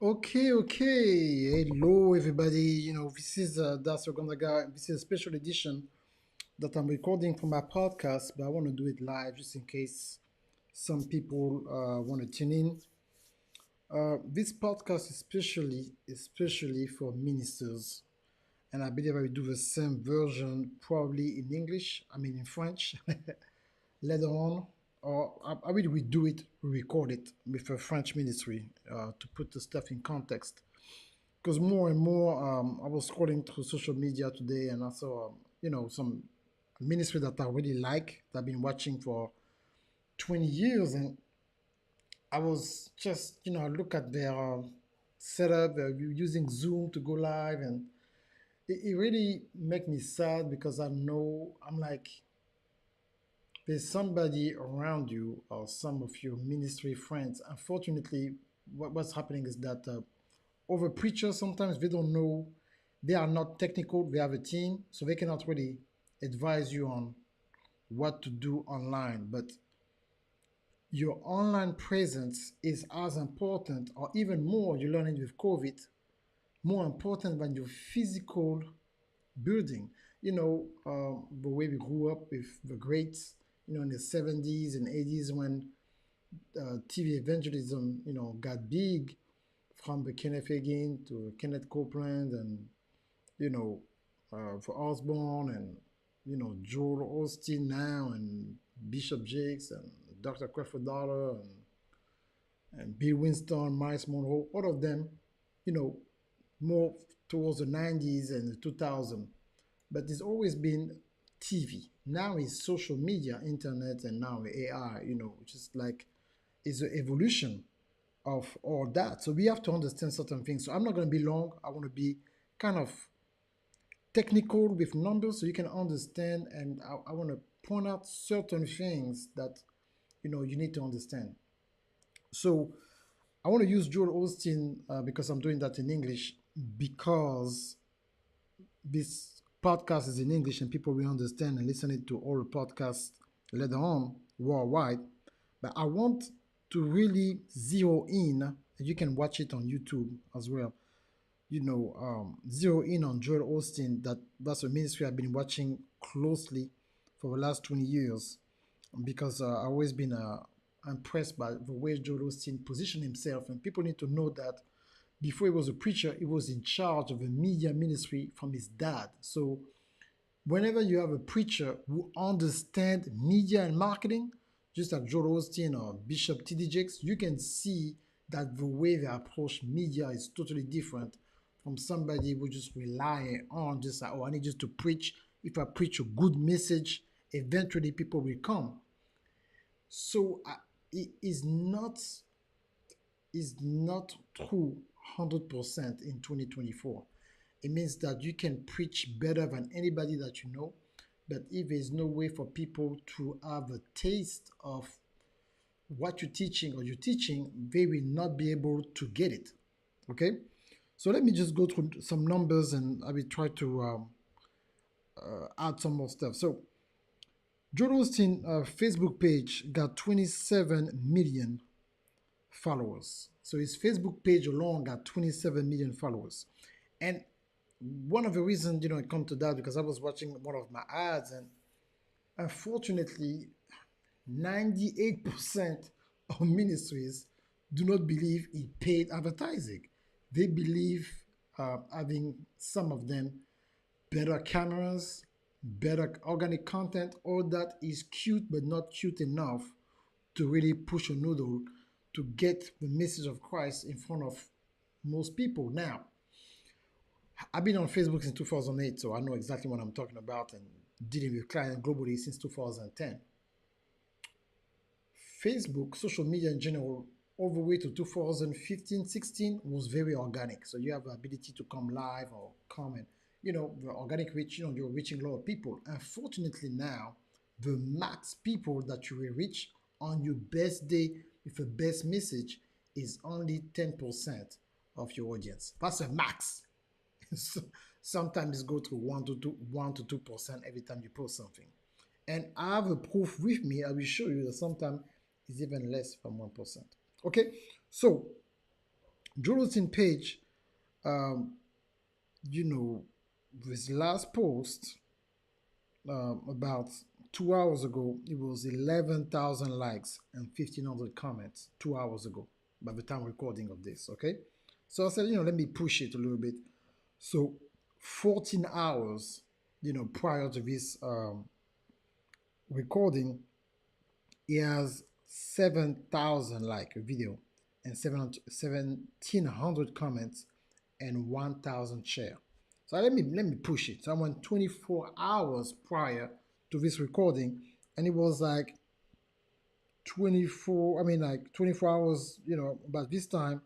Okay. Hello, everybody. This is Das Guy. This is a special edition that I'm recording for my podcast, but I want to do it live just in case some people want to tune in. This podcast especially for ministers, and I believe I will do the same version probably in English. I mean in French later on, or I will redo it, record it with a French ministry to put the stuff in context. Because more and more, I was scrolling through social media today, and I saw, some ministry that I really like, that I've been watching for 20 years, and I was just, I look at their setup, using Zoom to go live, and it really make me sad because I know I'm like, there's somebody around you or some of your ministry friends. Unfortunately, what's happening is that over preachers sometimes they don't know, they are not technical, they have a team, so they cannot really advise you on what to do online. But your online presence is as important, or even more, you're learning with COVID, more important than your physical building. The way we grew up with the greats, in the 70s and 80s when TV evangelism, got big, from the Kenneth Hagin to Kenneth Copeland, and you know, for Osborne, and Joel Osteen now, and Bishop Jakes, and Dr. Creflo Dollar, and Bill Winston, Miles Monroe, all of them, you know, more towards the 90s and the 2000s. But it's always been TV. Now it's social media, internet, and now AI, which is like, is an evolution of all that. So we have to understand certain things. So I'm not going to be long. I want to be kind of technical with numbers so you can understand. And I want to point out certain things that you need to understand. So I want to use Joel Osteen because I'm doing that in English, because this podcast is in English and people will understand and listen it to all the podcasts later on worldwide. But I want to really zero in, and you can watch it on YouTube as well. Zero in on Joel Osteen. That's a ministry I've been watching closely for the last 20 years, because I've always been impressed by the way Joel Osteen positioned himself. And people need to know that before he was a preacher, he was in charge of a media ministry from his dad. So whenever you have a preacher who understands media and marketing, just like Joel Osteen or Bishop T.D. Jakes, you can see that the way they approach media is totally different from somebody who just rely on just like, oh, I need just to preach. If I preach a good message, eventually people will come. So it is not true 100% in 2024. It means that you can preach better than anybody that you know, but if there's no way for people to have a taste of what you're teaching or you're teaching, they will not be able to get it. Okay? So let me just go through some numbers and I will try to add some more stuff. So Joel Osteen Facebook page got 27 million followers. So his Facebook page alone got 27 million followers. And one of the reasons, it come to that, because I was watching one of my ads, and unfortunately, 98% of ministries do not believe in paid advertising. They believe having, some of them, better cameras, better organic content, all that is cute but not cute enough to really push a noodle to get the message of Christ in front of most people. Now, I've been on Facebook since 2008, so I know exactly what I'm talking about, and dealing with clients globally since 2010. Facebook, social media in general, all the way to 2015, 16 was very organic. So you have the ability to come live or comment. The organic reach, you're reaching a lot of people. Unfortunately now, the max people that you will reach on your best day with the best message is only 10% of your audience. That's a max. So sometimes go to 1 to 2% every time you post something. And I have a proof with me. I will show you that sometimes it's even less than 1%. Okay, so Joel Osteen page, um, you know, his last post about 2 hours ago, it was 11,000 likes and 1,500 comments 2 hours ago by the time recording of this, okay? So I said, let me push it a little bit. So 14 hours, prior to this recording, he has 7,000 like a video and 1,700 comments and 1,000 share. So let me push it. So I went 24 hours prior to this recording, and it was like 24. I mean, like 24 hours. But this time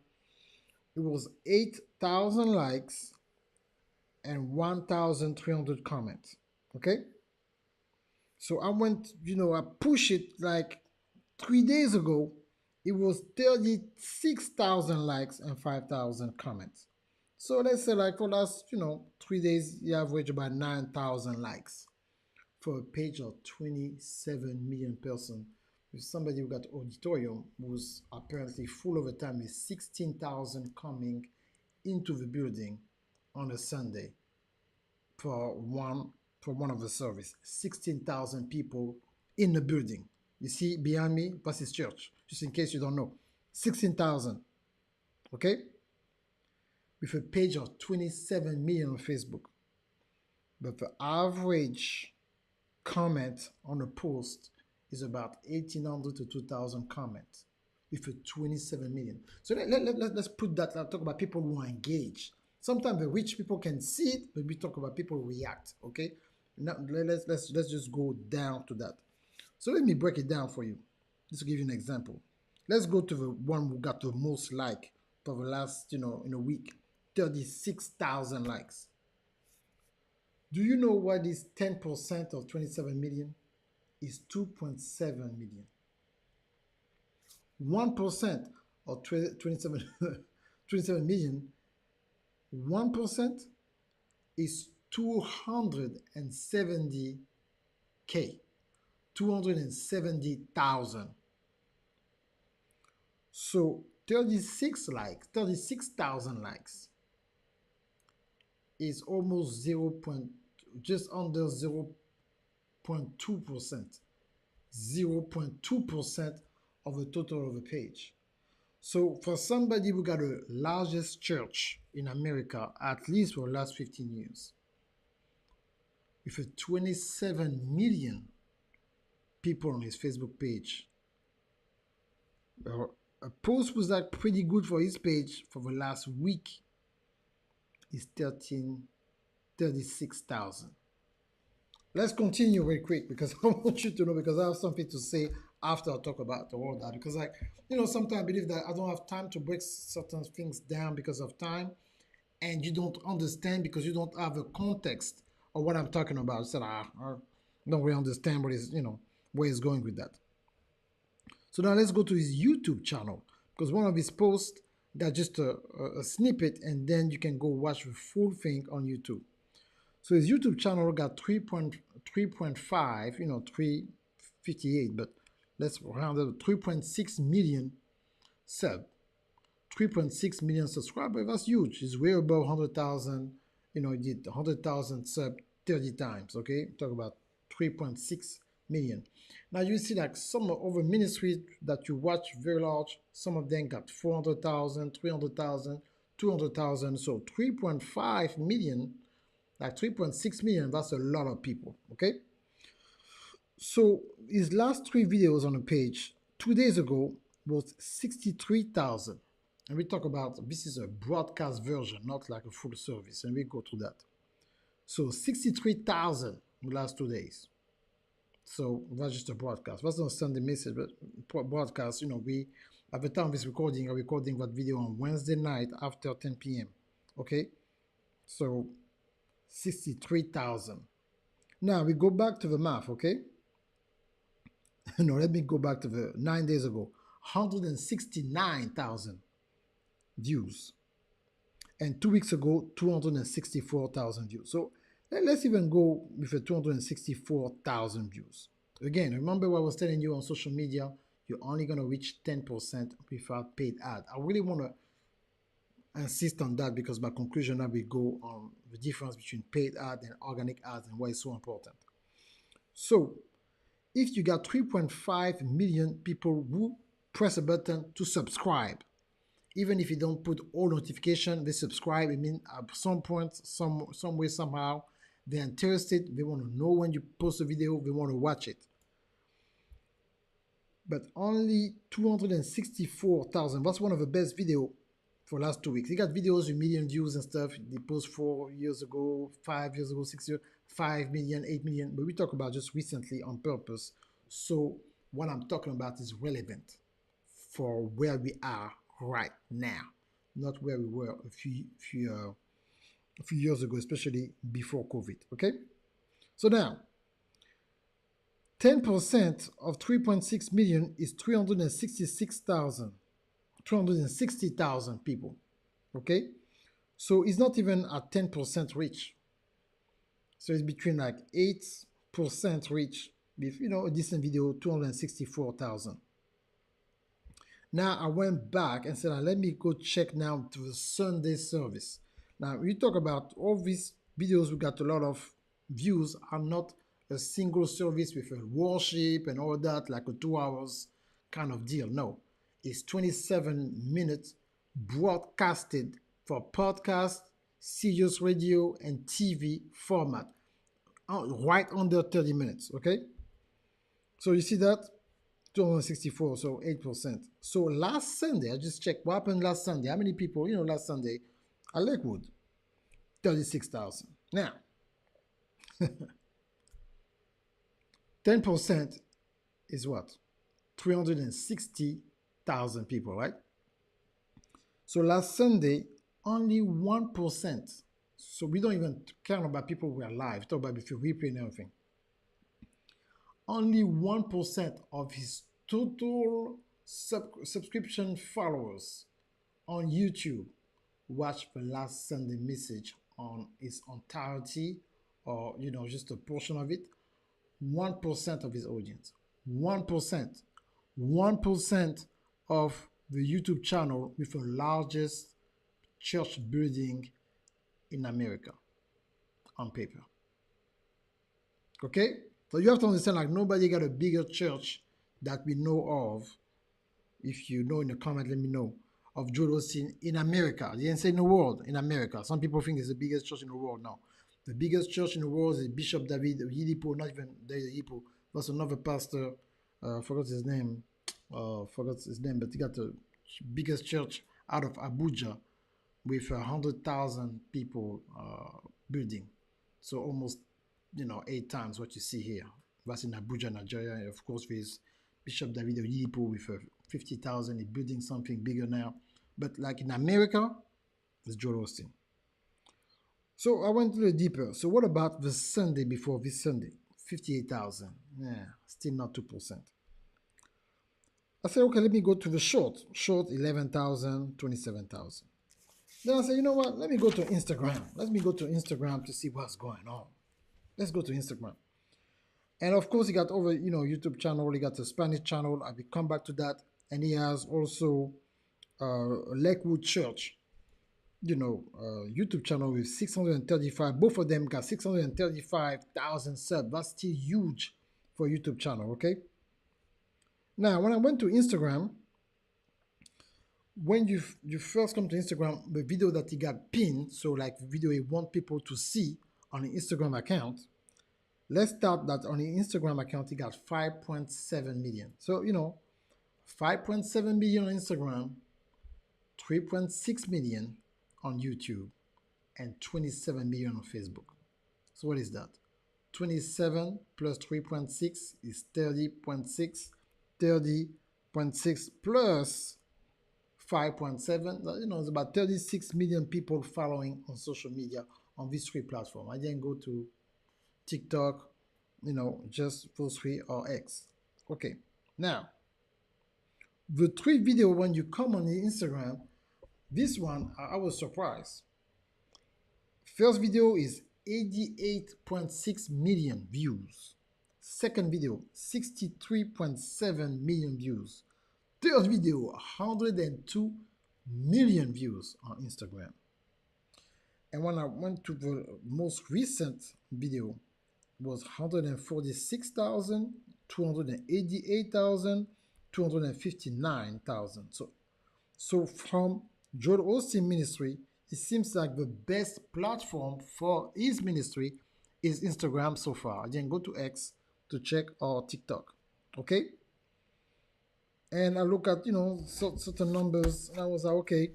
it was 8,000 likes and 1,300 comments. Okay. So I went. I pushed it like 3 days ago. It was 36,000 likes and 5,000 comments. So let's say like for last, 3 days, you average about 9,000 likes for a page of 27 million person with somebody who got auditorium who's apparently full of the time with 16,000 coming into the building on a Sunday for one of the service. 16,000 people in the building. You see behind me, that's his church. Just in case you don't know, 16,000. Okay, with a page of 27 million on Facebook. But the average comment on a post is about 1,800 to 2,000 comments with a 27 million. So let's put that, let's talk about people who are engaged. Sometimes the rich people can see it, but we talk about people who react, okay? Now let's just go down to that. So let me break it down for you. Just to give you an example. Let's go to the one who got the most like for the last, in a week. 36,000 likes. Do you know what is 10% of 27 million? Is 2.7 million. 1% of 27, 27 million, 1% is 270K, 270,000. So 36,000 likes is almost just under 0.2%. 0.2% of the total of the page. So for somebody who got the largest church in America, at least for the last 15 years, with a 27 million people on his Facebook page, a post was like pretty good for his page for the last week is 36,000. Let's continue very quick because I want you to know, because I have something to say after I talk about all that. Because sometimes I believe that I don't have time to break certain things down because of time, and you don't understand because you don't have a context of what I'm talking about. So I don't really understand what is, where he's going with that. So now let's go to his YouTube channel, because one of his posts got just a snippet, and then you can go watch the full thing on YouTube. So his YouTube channel got 3.5, 358, but let's round up 3.6 million sub, 3.6 million subscribers. That's huge. It's way above 100,000. He did 100,000 sub 30 times. Okay, talk about 3.6 million. Now you see like some of the ministries that you watch very large. Some of them got 400,000, 300,000, 200,000. So 3.5 million. Like 3.6 million, that's a lot of people, okay? So his last 3 videos on the page 2 days ago was 63,000. And we talk about, this is a broadcast version, not like a full service, and we go through that. So 63,000 in the last 2 days. So that's just a broadcast. That's not Sunday message, but broadcast, we, at the time of this recording, I'm recording that video on Wednesday night after 10 p.m., okay? So 63,000. Now we go back to the math, okay? No, let me go back to the 9 days ago. 169,000 views. And 2 weeks ago, 264,000 views. So let's even go with the 264,000 views. Again, remember what I was telling you on social media, you're only going to reach 10% without paid ad. I really want to insist on that because my conclusion now will go on the difference between paid ads and organic ads and why it's so important. So if you got 3.5 million people who press a button to subscribe, even if you don't put all notification, they subscribe. I mean, at some point, some way, somehow, they're interested. They want to know when you post a video. They want to watch it. But only 264,000. That's one of the best video for last 2 weeks. He got videos with million views and stuff. They post 4 years ago, 5 years ago, 6 years, 5 million, 8 million. But we talk about just recently on purpose. So what I'm talking about is relevant for where we are right now, not where we were a few years ago, especially before COVID. Okay, so now 10% of 3.6 million is 360,000 people. Okay, so it's not even at 10% reach. So it's between like 8% reach with a decent video, 264,000. Now I went back and said, let me go check now to the Sunday service. Now we talk about all these videos we got a lot of views are not a single service with a worship and all that, like a 2 hours kind of deal. No, it's 27 minutes broadcasted for podcast, Sirius radio, and TV format, right under 30 minutes. Okay, so you see that 264, so 8%. So last Sunday, I just checked what happened last Sunday. How many people, last Sunday at Lakewood? 36,000. Now, 10% is what? 360,000 people, right? So last Sunday, only 1%. So we don't even count about people who are live. Talk about if you replay and everything. Only 1% of his total subscription followers on YouTube watched the last Sunday message on its entirety, or just a portion of it. 1% of his audience. 1%. 1% of the YouTube channel with the largest church building in America on paper. Okay? So you have to understand, like, nobody got a bigger church that we know of. If you know in the comment, let me know. Of Joel Osteen in America. I didn't say in the world, in America. Some people think it's the biggest church in the world now. The biggest church in the world is Bishop David Yidipo, not even David Yidipo. That's another pastor. Forgot his name. But he got the biggest church out of Abuja with 100,000 people building. So almost 8 times what you see here. That's in Abuja, Nigeria. And of course, with Bishop David Oyedepo with 50,000, he's building something bigger now. But like in America, it's Joel Osteen. So I went a little deeper. So what about the Sunday before this Sunday? 58,000. Yeah, still not 2%. I said, okay, let me go to the short. Short, 11,000, 27,000. Then I said, you know what? Let me go to Instagram. Let me go to Instagram to see what's going on. Let's go to Instagram. And of course, he got over, YouTube channel. He got a Spanish channel. I will come back to that. And he has also Lakewood Church, YouTube channel with 635. Both of them got 635,000 subs. That's still huge for a YouTube channel, okay? Now, when I went to Instagram, when you first come to Instagram, the video that he got pinned, so like the video he want people to see on the Instagram account, let's start that on the Instagram account, he got 5.7 million. So, 5.7 million on Instagram, 3.6 million on YouTube, and 27 million on Facebook. So what is that? 27 plus 3.6 is 30.6. 30.6 plus 5.7, it's about 36 million people following on social media on these 3 platforms. I didn't go to TikTok, just those 3 or X. Okay, now, the 3 video, when you come on the Instagram, this one, I was surprised. First video is 88.6 million views. Second video, 63.7 million views. Third video, 102 million views on Instagram. And when I went to the most recent video, was 146,000, 288,000, 259,000. So from Joel Osteen ministry, it seems like the best platform for his ministry is Instagram so far. Then go to X to check or TikTok. Okay? And I look at, certain numbers, and I was like, okay,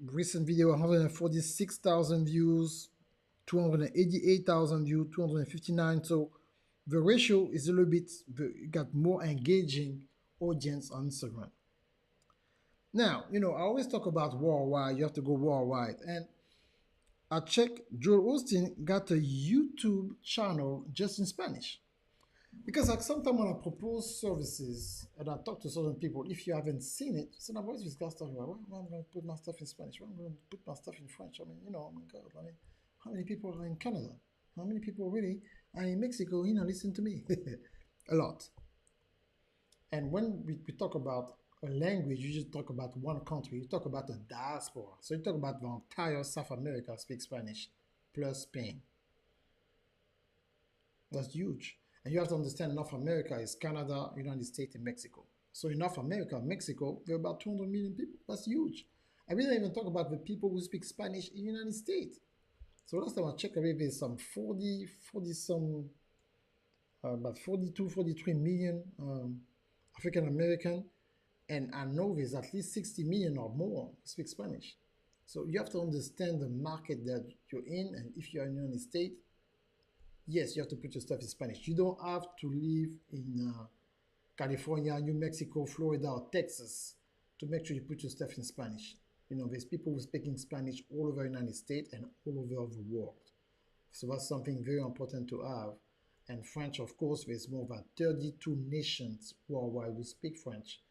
recent video 146,000 views, 288,000 views, 259. So the ratio is a little bit, got more engaging audience on Instagram. Now, I always talk about worldwide. You have to go worldwide. And I checked, Joel Osteen got a YouTube channel just in Spanish. Because like sometimes when I propose services and I talk to certain people, if you haven't seen it, you say, now what's this guy talking about? Why am I going to put my stuff in Spanish? Why am I going to put my stuff in French? I mean, oh my God, I mean, how many people are in Canada? How many people really are in Mexico, listen to me? A lot. And when we talk about a language, you just talk about one country. You talk about the diaspora. So you talk about the entire South America speaks Spanish, plus Spain. That's huge. And you have to understand North America is Canada, United States, and Mexico. So in North America, Mexico, there are about 200 million people. That's huge. I didn't even talk about the people who speak Spanish in the United States. So last time I checked, there's some 40 some, about 42, 43 million African American. And I know there's at least 60 million or more who speak Spanish. So you have to understand the market that you're in. And if you're in the United States, yes, you have to put your stuff in Spanish. You don't have to live in California, New Mexico, Florida, or Texas to make sure you put your stuff in Spanish. There's people who speaking Spanish all over the United States and all over the world. So that's something very important to have. And French, of course, there's more than 32 nations worldwide who speak French.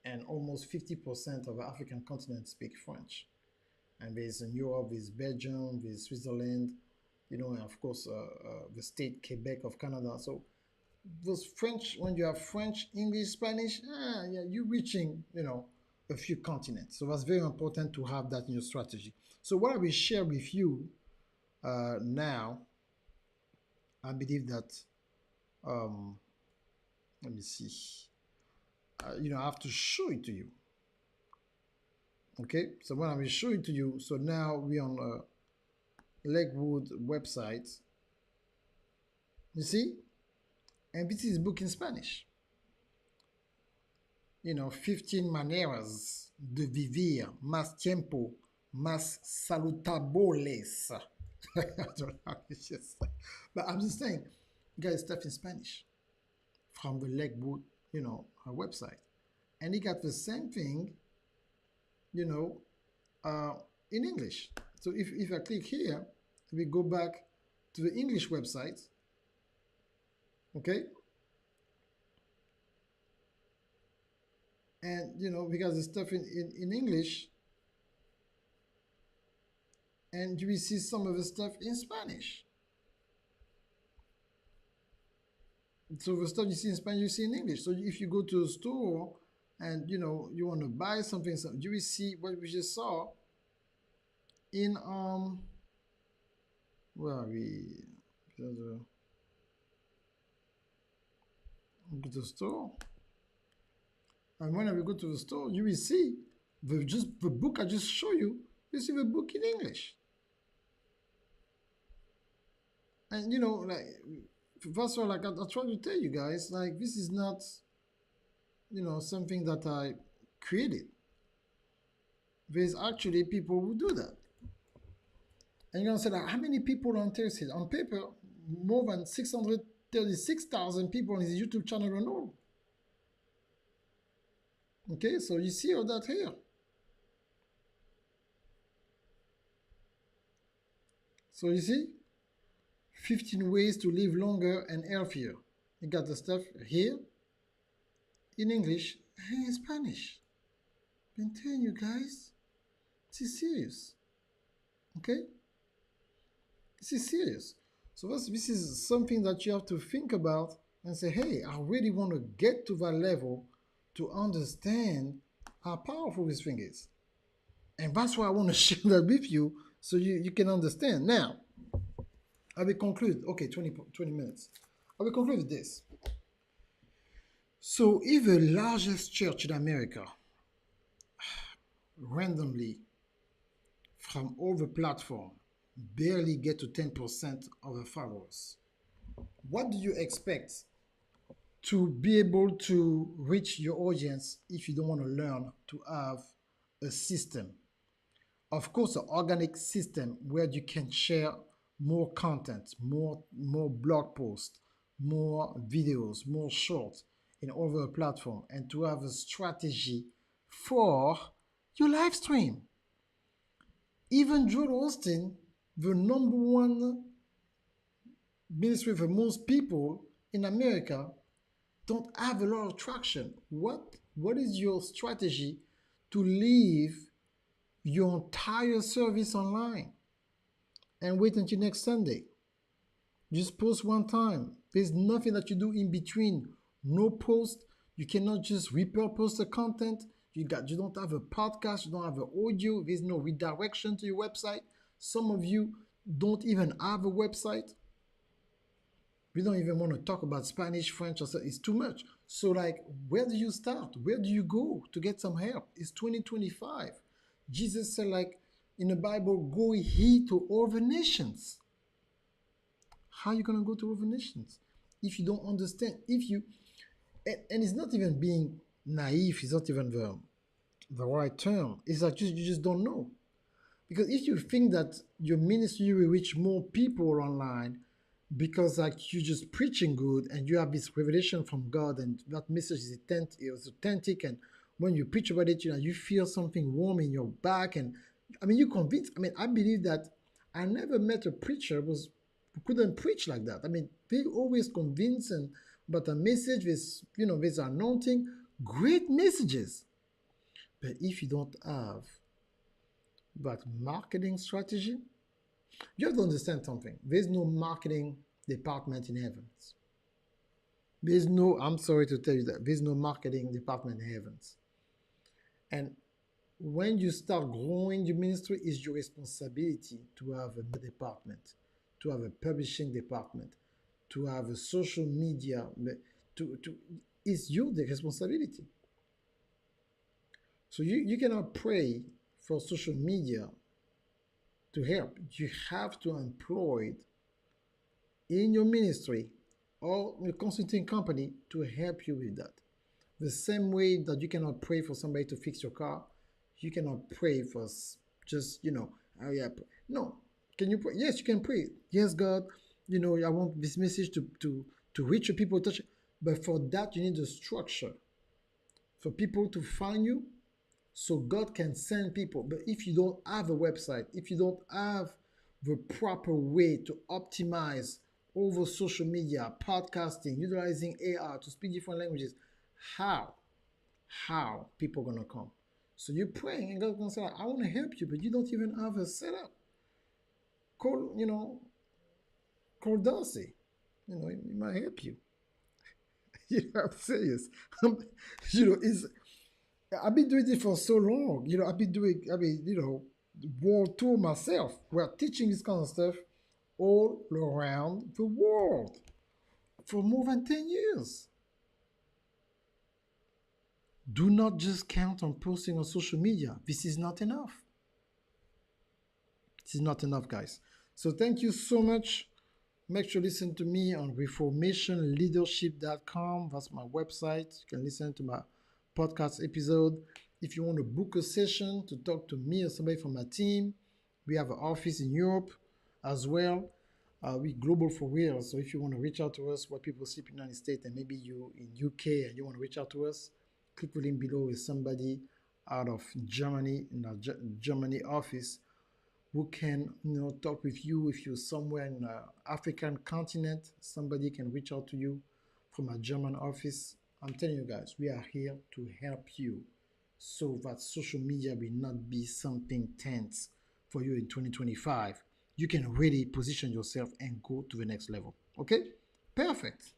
And almost 50% of the African continent speak French. And there's in Europe, there's Belgium, there's Switzerland, and of course, the state Quebec of Canada. So those French, when you have French, English, Spanish, yeah, you're reaching, a few continents. So that's very important to have that in your strategy. So what I will share with you now, I believe that, let me see, I have to show it to you. Okay, so when I will show it to you, so now we're on Legwood website. You see? And this is book in Spanish. 15 maneras de vivir más tiempo, más saludables. I don't know how to just say. But I'm just saying, you got stuff in Spanish from the Legwood, website. And he got the same thing, in English. So if I click here, we go back to the English website, okay? And, we got the stuff in English, and you will see some of the stuff in Spanish. So the stuff you see in Spanish, you see in English. So if you go to a store and, you want to buy something, you will see what we just saw in, where are we? Go to the store. And when we go to the store, you will see the book I just showed you. You see the book in English. And, first of all, like I try to tell you guys, like this is not, something that I created. There's actually people who do that. And you're going to say, like, how many people are interested? On paper, more than 636,000 people on his YouTube channel alone. Okay, so you see all that here. So you see, 15 ways to live longer and healthier. You got the stuff here in English and in Spanish. I'm telling you guys, this is serious. Okay? This is serious. So this is something that you have to think about and say, hey, I really want to get to that level to understand how powerful this thing is. And that's why I want to share that with you so you can understand. Now, I will conclude. Okay, 20 minutes. I will conclude with this. So, if the largest church in America randomly from all the platform barely get to 10% of the followers, what do you expect to be able to reach your audience if you don't want to learn to have a system? Of course, an organic system where you can share more content, more blog posts, more videos, more shorts in over a platform, and to have a strategy for your live stream. Even Joel Austin, the number one ministry for most people in America, don't have a lot of traction. What is your strategy to leave your entire service online and wait until next Sunday? Just post one time. There's nothing that you do in between. No post. You cannot just repurpose the content. You don't have a podcast, you don't have an audio, there's no redirection to your website. Some of you don't even have a website. We don't even want to talk about Spanish, French, or so. It's too much. So, like, where do you start? Where do you go to get some help? It's 2025. Jesus said, like, in the Bible, go ye to all the nations. How are you going to go to all the nations if you don't understand? If you, and it's not even being naive, it's not even the right term. It's like you just don't know. Because if you think that your ministry will reach more people online because like you're just preaching good and you have this revelation from God and that message is authentic, and when you preach about it, you feel something warm in your back, and I mean, you're convinced. I mean, I believe that I never met a preacher who couldn't preach like that. I mean, they always convincing about a message with anointing, great messages. But if you don't have that marketing strategy, you have to understand something. There's no marketing department in heavens. I'm sorry to tell you that, there's no marketing department in heavens. And when you start growing your ministry, it's your responsibility to have a department, to have a publishing department, to have a social media. It's your responsibility. So you cannot pray for social media to help. You have to employ in your ministry or your consulting company to help you with that. The same way that you cannot pray for somebody to fix your car, you cannot pray for just, oh yeah, no. Can you pray? Yes, you can pray. Yes, God, I want this message to reach your people, touch. But for that, you need a structure for people to find you so God can send people. But if you don't have a website, if you don't have the proper way to optimize over social media, podcasting, utilizing AI to speak different languages, how people gonna come? So you're praying and God's gonna say, I want to help you, but you don't even have a setup. Call Darcy. He might help you. I'm serious. It's I've been doing it for so long. World tour myself. We're teaching this kind of stuff all around the world for more than 10 years. Do not just count on posting on social media. This is not enough. This is not enough, guys. So thank you so much. Make sure you listen to me on reformationleadership.com. That's my website. You can listen to my podcast episode. If you want to book a session to talk to me or somebody from my team, we have an office in Europe as well. We global for real. So if you want to reach out to us, where people sleep in the United States, and maybe you in UK and you want to reach out to us, click the link below with somebody out of Germany in our Germany office who can talk with you. If you're somewhere in the African continent, somebody can reach out to you from a German office. I'm telling you guys, we are here to help you so that social media will not be something tense for you in 2025. You can really position yourself and go to the next level. Okay? Perfect.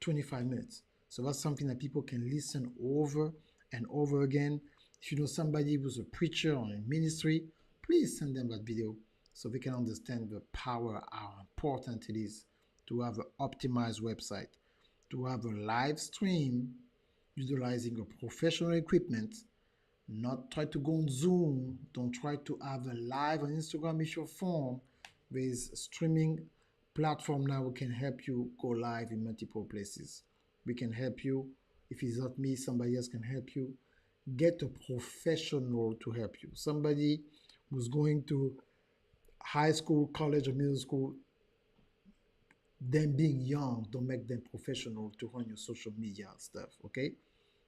25 minutes. So that's something that people can listen over and over again. If you know somebody who's a preacher or in ministry, please send them that video so they can understand the power, how important it is to have an optimized website, to have a live stream utilizing a professional equipment, not try to go on Zoom, don't try to have a live on Instagram with your phone. There's streaming platform now who can help you go live in multiple places. We can help you. If it's not me, somebody else can help you. Get a professional to help you. Somebody who's going to high school, college, or middle school, them being young, don't make them professional to run your social media stuff, okay?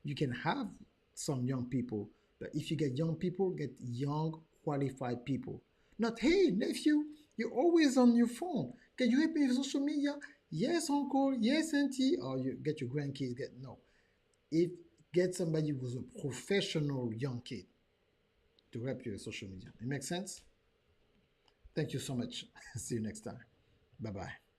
You can have some young people, but if you get young people, get young, qualified people. Not, hey, nephew, you're always on your phone. Can you help me with social media? Yes, uncle. Yes, auntie. Or you get your grandkids. Get no. If get somebody who's a professional young kid to help you with social media. It makes sense. Thank you so much. See you next time. Bye bye.